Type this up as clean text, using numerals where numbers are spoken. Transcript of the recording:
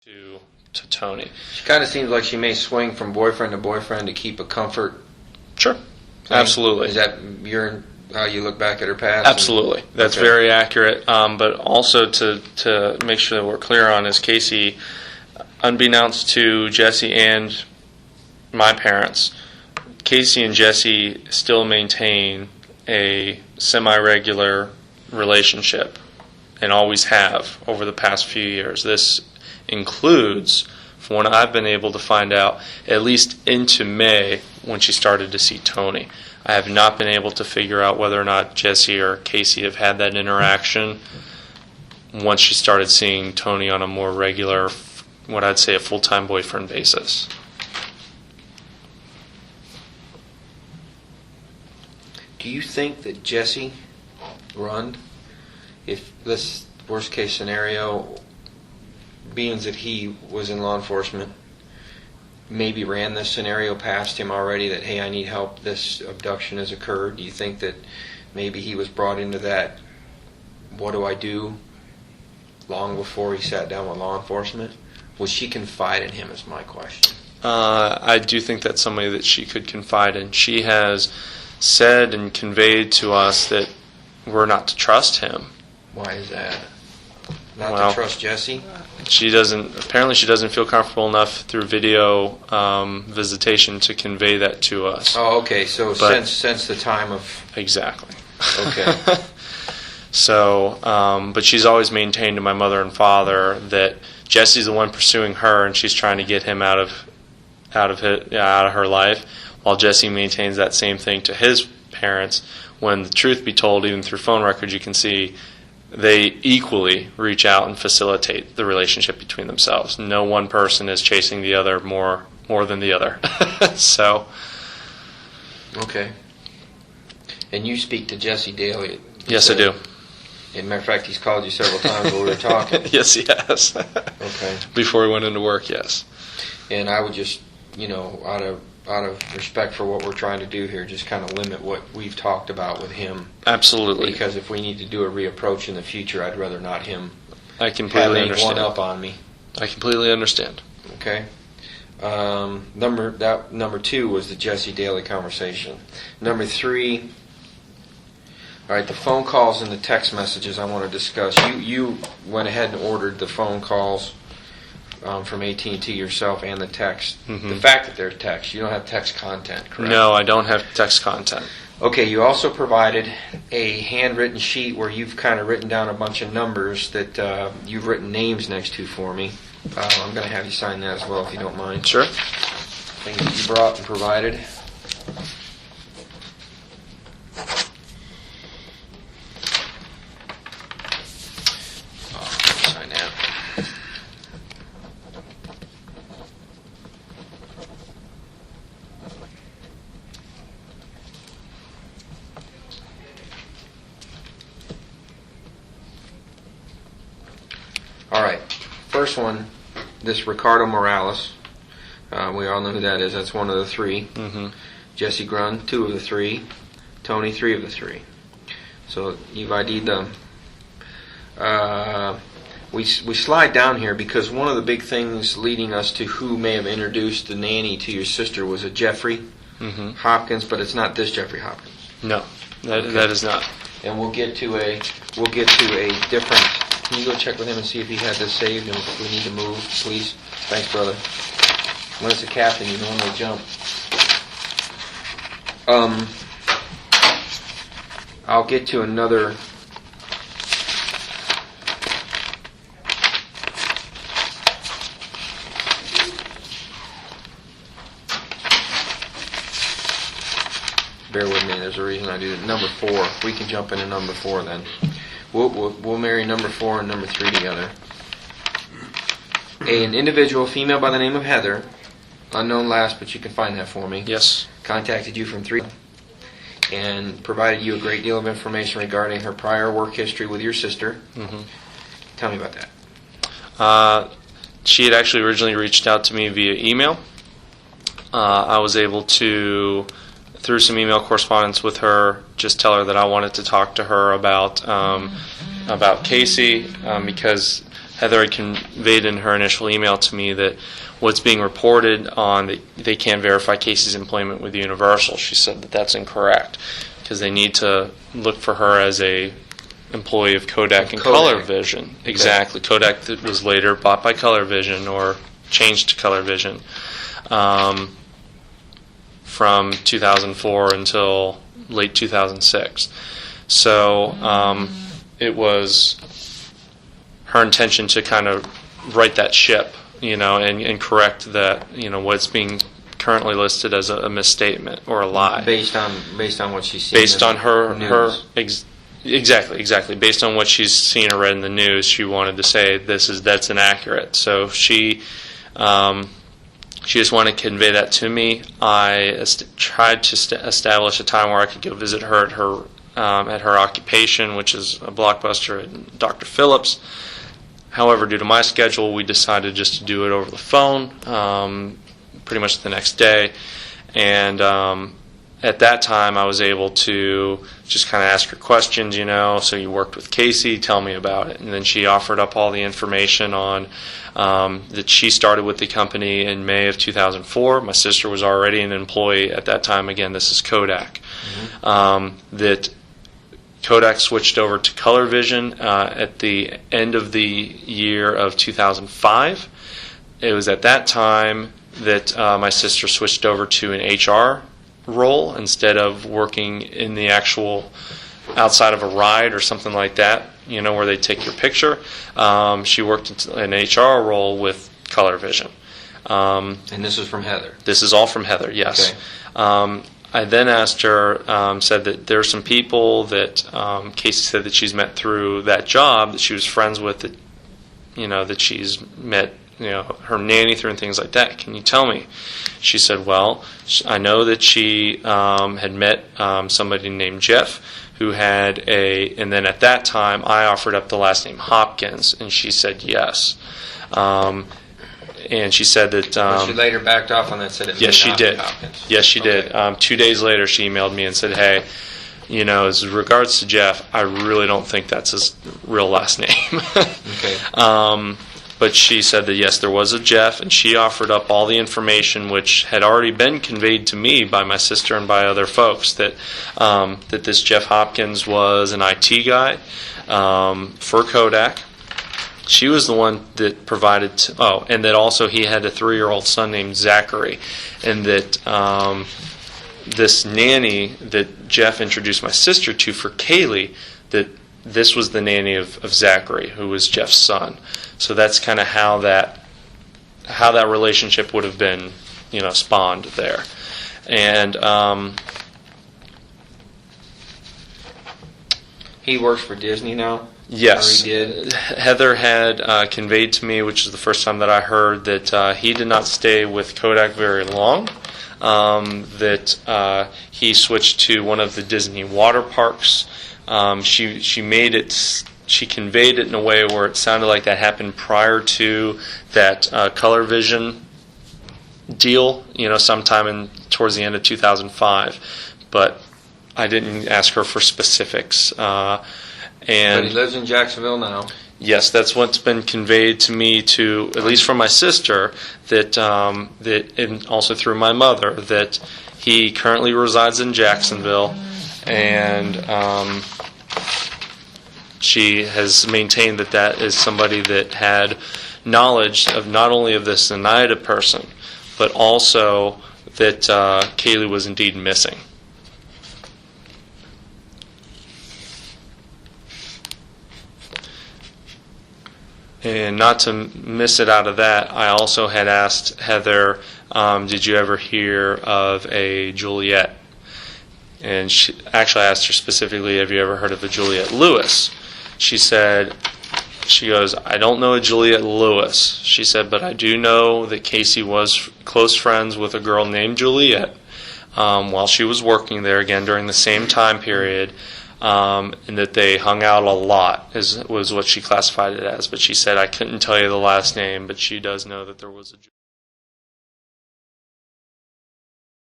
to Tony. She kind of seems like she may swing from boyfriend to boyfriend to keep a comfort. Sure, thing. absolutely. Is that how you look back at her past? Absolutely, that's okay. very accurate. But also to make sure that we're clear on is Casey, unbeknownst to Jesse and my parents, Casey and Jesse still maintain a semi-regular relationship and always have over the past few years. This includes, from what I've been able to find out, at least into May when she started to see Tony. I have not been able to figure out whether or not Jesse or Casey have had that interaction once she started seeing Tony on a more regular, what I'd say a full-time boyfriend basis. Do you think that Jesse Grund, if this worst case scenario, being that he was in law enforcement, maybe ran this scenario past him already, that, hey, I need help, this abduction has occurred? Do you think that maybe he was brought into that, what do I do, long before he sat down with law enforcement? Would she confide in him is my question. I do think that's somebody that she could confide in. She has said and conveyed to us that we're not to trust him. Why is that? Not to trust Jesse? She doesn't feel comfortable enough through video visitation to convey that to us. Oh, okay. So since the time of... Exactly. Okay. So, but she's always maintained to my mother and father that Jesse's the one pursuing her, and she's trying to get him out of her life, while Jesse maintains that same thing to his parents. When the truth be told, even through phone records, you can see they equally reach out and facilitate the relationship between themselves. No one person is chasing the other more than the other. So. Okay. And you speak to Jesse daily? Yes, I do. As a matter of fact, he's called you several times while we were talking. Yes, he has. Okay. Before he went into work, yes. And I would just, out of respect for what we're trying to do here, just kind of limit what we've talked about with him. Absolutely. Because if we need to do a reapproach in the future, I'd rather not him I completely have understand. one up on me. I completely understand. Okay. Number 2 was the Jesse Daly conversation. Number 3. All right, the phone calls and the text messages I want to discuss. You went ahead and ordered the phone calls from AT&T yourself and the text. Mm-hmm. The fact that they're text, you don't have text content, correct? No, I don't have text content. Okay, you also provided a handwritten sheet where you've kind of written down a bunch of numbers that you've written names next to for me. I'm going to have you sign that as well if you don't mind. Sure. Things that you brought and provided. Sign that. All right, first one, this Ricardo Morales. We all know who that is. That's one of the 3. Mm-hmm. Jesse Grund, 2 of the 3. Tony, 3 of the 3. So you've ID'd them. We slide down here because one of the big things leading us to who may have introduced the nanny to your sister was a Jeffrey Hopkins, but it's not this Jeffrey Hopkins. No, that is not. And we'll get to a different. Can you go check with him and see if he had this saved and if we need to move, please? Thanks, brother. When it's a captain, you normally jump. I'll get to another. Bear with me. There's a reason I do that. Number 4. We can jump into number 4 then. We'll marry number 4 and number 3 together. An individual, female by the name of Heather, unknown last, but you can find that for me. Yes. Contacted you from 3 and provided you a great deal of information regarding her prior work history with your sister. Mm-hmm. Tell me about that. She had actually originally reached out to me via email. I was able to, through some email correspondence with her, just tell her that I wanted to talk to her about Casey because Heather had conveyed in her initial email to me that what's being reported on, that they can't verify Casey's employment with Universal. She said that that's incorrect because they need to look for her as a employee of Kodak and Kodak. ColorVision. Exactly. Kodak that was later bought by ColorVision or changed to ColorVision from 2004 until late 2006. So it was her intention to kind of right that ship, and correct that, what's being currently listed as a misstatement or a lie. Based on what she's seen. Based on her news. Exactly. Based on what she's seen or read in the news, she wanted to say that's inaccurate. So she just wanted to convey that to me. I tried to establish a time where I could go visit her at her occupation, which is a Blockbuster at Dr. Phillips. However, due to my schedule, we decided just to do it over the phone, pretty much the next day. And at that time, I was able to just kind of ask her questions, so you worked with Casey, tell me about it. And then she offered up all the information on that she started with the company in May of 2004. My sister was already an employee at that time. Again, this is Kodak. That Kodak switched over to ColorVision at the end of the year of 2005. It was at that time that my sister switched over to an HR role instead of working in the actual outside of a ride or something like that, where they take your picture. She worked in an HR role with ColorVision. And this is from Heather? This is all from Heather, yes. Okay. I then asked her, said that there are some people that Casey said that she's met through that job, that she was friends with, that, that she's met, her nanny through and things like that. Can you tell me? She said, well, I know that she had met somebody named Jeff, who had and then at that time I offered up the last name Hopkins, and she said yes. And she said that... but she later backed off on that, said it yes, she did. Hopkins. Yes, she did. Okay. 2 days later, she emailed me and said, hey, as regards to Jeff, I really don't think that's his real last name. Okay. But she said that, yes, there was a Jeff, and she offered up all the information which had already been conveyed to me by my sister and by other folks, that that this Jeff Hopkins was an IT guy for Kodak. She was the one that provided, and that also he had a 3-year-old son named Zachary, and that this nanny that Jeff introduced my sister to for Caylee, that this was the nanny of Zachary, who was Jeff's son. So that's kind of how that relationship would have been, spawned there. And he works for Disney now? Yes. Or he did? Heather had conveyed to me, which is the first time that I heard, that he did not stay with Kodak very long. That he switched to one of the Disney water parks. She conveyed it in a way where it sounded like that happened prior to that ColorVision deal, sometime towards the end of 2005. But I didn't ask her for specifics. But he lives in Jacksonville now. Yes, that's what's been conveyed to me, at least from my sister, that and also through my mother, that he currently resides in Jacksonville, and she has maintained that is somebody that had knowledge of not only of this Zenaida person, but also that Caylee was indeed missing. And not to miss it out of that, I also had asked Heather, did you ever hear of a Juliet? And I asked her specifically, have you ever heard of a Juliet Lewis? She goes, I don't know a Juliet Lewis. She said, but I do know that Casey was close friends with a girl named Juliet while she was working there, again, during the same time period. And that they hung out a lot was what she classified it as. But she said, I couldn't tell you the last name, but she does know that there was a